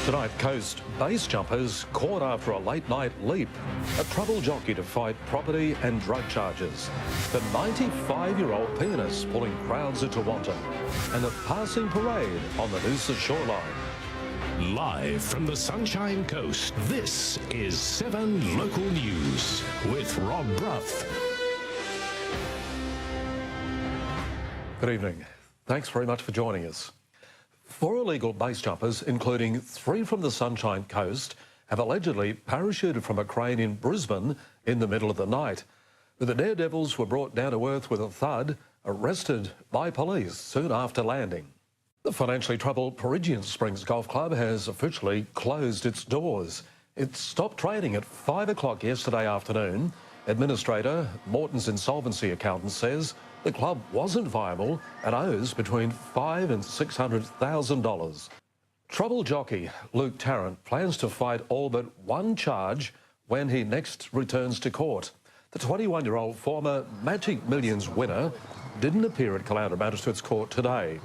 Tonight, Coast base jumpers caught after a late-night leap. A trouble jockey to fight property and drug charges. The 95-year-old pianist pulling crowds at Toronto. And a passing parade on the Noosa shoreline. Live from the Sunshine Coast, this is 7 Local News with Rob Brough. Good evening. Thanks very much for joining us. 4 illegal base jumpers, including 3 from the Sunshine Coast, have allegedly parachuted from a crane in Brisbane in the middle of the night. But the daredevils were brought down to earth with a thud, arrested by police soon after landing. The financially troubled Peregian Springs Golf Club has officially closed its doors. It stopped trading at 5 o'clock yesterday afternoon. Administrator Morton's insolvency accountant says the club wasn't viable and owes between $500,000 and $600,000. Trouble jockey Luke Tarrant plans to fight all but one charge when he next returns to court. The 21-year-old former Magic Millions winner didn't appear at Caloundra Magistrates Court today.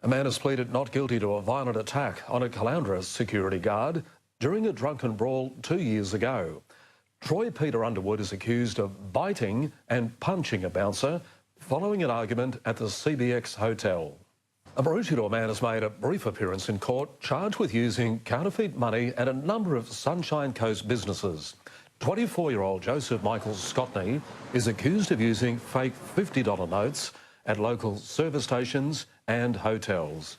A man has pleaded not guilty to a violent attack on a Caloundra security guard during a drunken brawl 2 years ago. Troy Peter Underwood is accused of biting and punching a bouncer following an argument at the CBX Hotel. A Maroochydore man has made a brief appearance in court, charged with using counterfeit money at a number of Sunshine Coast businesses. 24-year-old Joseph Michael Scotney is accused of using fake $50 notes at local service stations and hotels.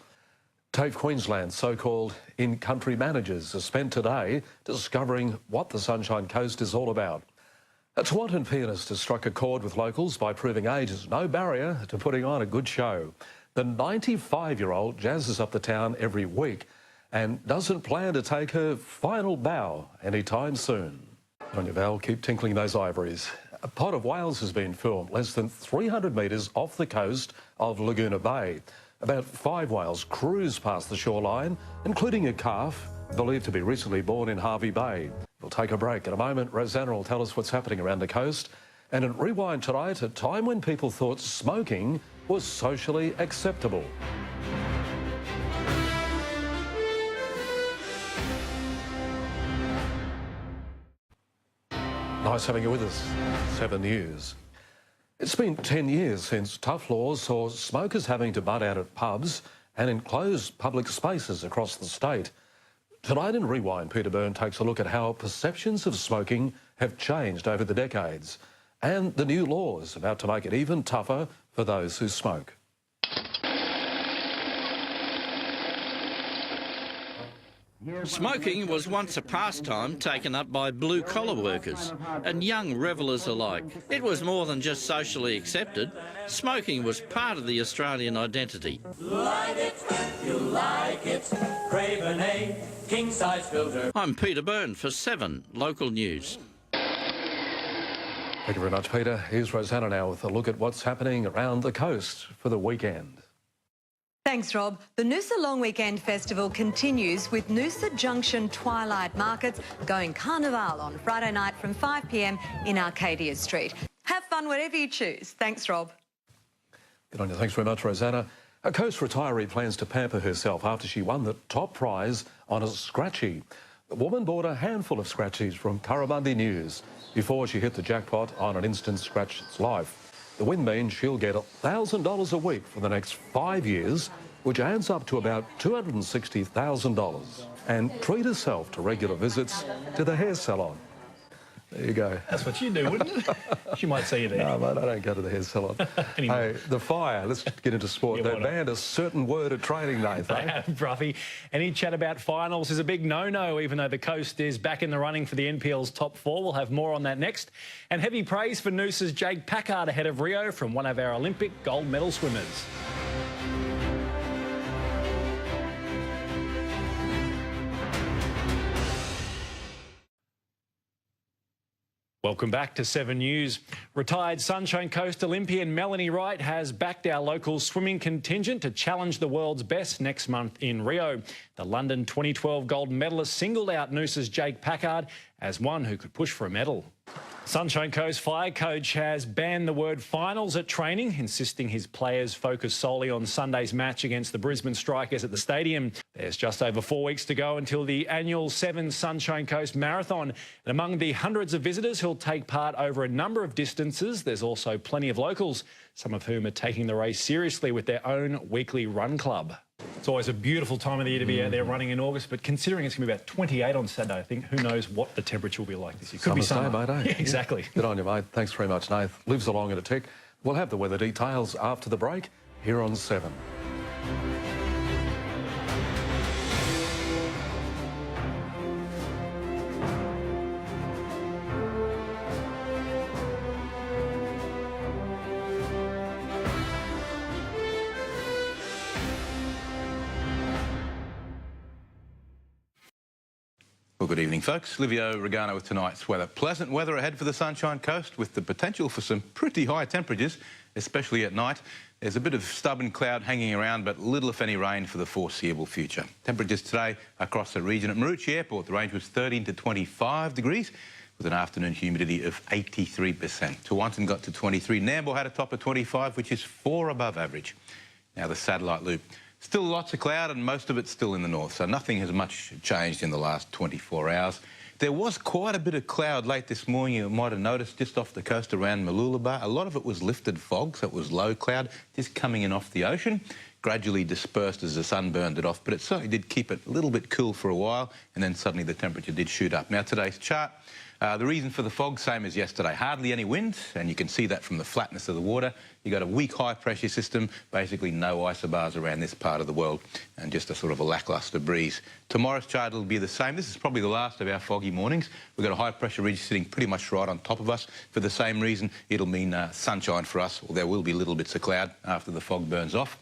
TAFE Queensland's so-called in-country managers are spent today discovering what the Sunshine Coast is all about. A Toronto pianist has struck a chord with locals by proving age is no barrier to putting on a good show. The 95-year-old jazzes up the town every week and doesn't plan to take her final bow anytime soon. On your Val, keep tinkling those ivories. A pot of whales has been filmed less than 300 metres off the coast of Laguna Bay. About 5 whales cruise past the shoreline, including a calf believed to be recently born in Hervey Bay. We'll take a break. In a moment, Rosanna will tell us what's happening around the coast. And in Rewind tonight, a time when people thought smoking was socially acceptable. Nice having you with us. 7 News. It's been 10 years since tough laws saw smokers having to butt out at pubs and enclosed public spaces across the state. Tonight in Rewind, Peter Byrne takes a look at how perceptions of smoking have changed over the decades and the new laws about to make it even tougher for those who smoke. Smoking was once a pastime taken up by blue-collar workers and young revellers alike. It was more than just socially accepted. Smoking was part of the Australian identity. Light it, you like it, Craven A, king-size filter. I'm Peter Byrne for 7 Local News. Thank you very much, Peter. Here's Rosanna now with a look at what's happening around the coast for the weekend. Thanks, Rob. The Noosa Long Weekend Festival continues with Noosa Junction Twilight Markets going carnival on Friday night from 5 p.m. in Arcadia Street. Have fun whatever you choose. Thanks, Rob. Good on you. Thanks very much, Rosanna. A Coast retiree plans to pamper herself after she won the top prize on a scratchie. The woman bought a handful of scratchies from Currimundi News before she hit the jackpot on an instant scratcher's life. The win means she'll get $1,000 a week for the next 5 years, which adds up to about $260,000, and treat herself to regular visits to the hair salon. There you go. That's what you do, wouldn't it? She might see you there. No, mate, I don't go to the hair salon. Anyway. Hey, the Fire, let's get into sport. They banned a certain word at training day, They have, Bruffy. Any chat about finals is a big no-no, even though the Coast is back in the running for the NPL's top 4. We'll have more on that next. And heavy praise for Noosa's Jake Packard ahead of Rio from one of our Olympic gold medal swimmers. Welcome back to 7 News. Retired Sunshine Coast Olympian Melanie Wright has backed our local swimming contingent to challenge the world's best next month in Rio. The London 2012 gold medalist singled out Noosa's Jake Packard as one who could push for a medal. Sunshine Coast Fire coach has banned the word finals at training, insisting his players focus solely on Sunday's match against the Brisbane Strikers at the stadium. There's just over 4 weeks to go until the annual 7 Sunshine Coast Marathon. And among the hundreds of visitors who'll take part over a number of distances, there's also plenty of locals, some of whom are taking the race seriously with their own weekly run club. It's always a beautiful time of the year to be out there running in August, but considering it's going to be about 28 on Saturday, I think who knows what the temperature will be like this year. Could be summer. Mate, eh? Yeah, exactly. Good on you, mate. Thanks very much, Nath. Lives along in a tick. We'll have the weather details after the break here on 7. Well, good evening, folks. Livio Regano with tonight's weather. Pleasant weather ahead for the Sunshine Coast with the potential for some pretty high temperatures, especially at night. There's a bit of stubborn cloud hanging around, but little, if any, rain for the foreseeable future. Temperatures today across the region. At Maroochydore Airport, the range was 13 to 25 degrees with an afternoon humidity of 83%. Tewantin got to 23. Nambour had a top of 25, which is 4 above average. Now, the satellite loop. Still lots of cloud and most of it's still in the north, so nothing has much changed in the last 24 hours. There was quite a bit of cloud late this morning, you might have noticed, just off the coast around Maroochydore. A lot of it was lifted fog, so it was low cloud, just coming in off the ocean. Gradually dispersed as the sun burned it off, but it certainly did keep it a little bit cool for a while, and then suddenly the temperature did shoot up. Now, today's chart. The reason for the fog, same as yesterday. Hardly any wind, and you can see that from the flatness of the water. You've got a weak high-pressure system, basically no isobars around this part of the world, and just a sort of a lacklustre breeze. Tomorrow's chart will be the same. This is probably the last of our foggy mornings. We've got a high-pressure ridge sitting pretty much right on top of us. For the same reason, it'll mean sunshine for us, or there will be little bits of cloud after the fog burns off.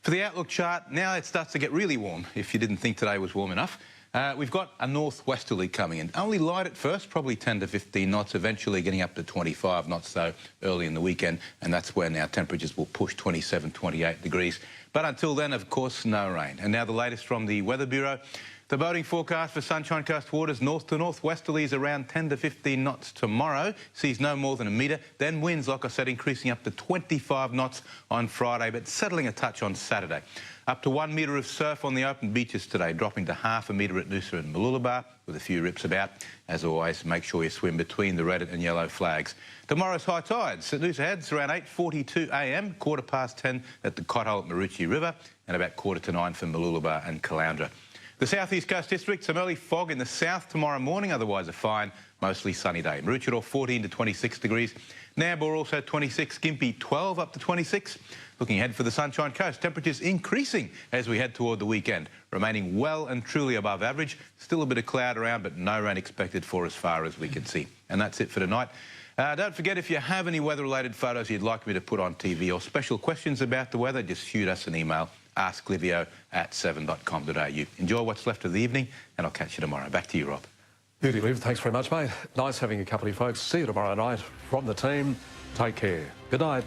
For the outlook chart, now it starts to get really warm, if you didn't think today was warm enough. We've got a northwesterly coming in. Only light at first, probably 10 to 15 knots, eventually getting up to 25 knots so early in the weekend, and that's when our temperatures will push 27, 28 degrees. But until then, of course, no rain. And now the latest from the Weather Bureau. The boating forecast for Sunshine Coast waters, north to northwesterlies around 10 to 15 knots tomorrow. Seas no more than a metre. Then winds, like I said, increasing up to 25 knots on Friday, but settling a touch on Saturday. Up to 1 metre of surf on the open beaches today, dropping to half a metre at Noosa and Maroochydore, with a few rips about. As always, make sure you swim between the red and yellow flags. Tomorrow's high tides at Noosa Heads around 8:42 a.m, 10:15 at the Cothole at Maroochydore River, and about 8:45 for Maroochydore and Caloundra. The South East Coast district, some early fog in the south tomorrow morning, otherwise a fine, mostly sunny day. Maroochydore 14 to 26 degrees. Nambour also 26, Gympie 12 up to 26. Looking ahead for the Sunshine Coast, temperatures increasing as we head toward the weekend, remaining well and truly above average. Still a bit of cloud around, but no rain expected for as far as we can see. And that's it for tonight. Don't forget, if you have any weather-related photos you'd like me to put on TV or special questions about the weather, just shoot us an email, asklivio@7.com.au. Enjoy what's left of the evening, and I'll catch you tomorrow. Back to you, Rob. Beauty, Liv. Thanks very much, mate. Nice having a couple of folks. See you tomorrow night from the team. Take care. Good night.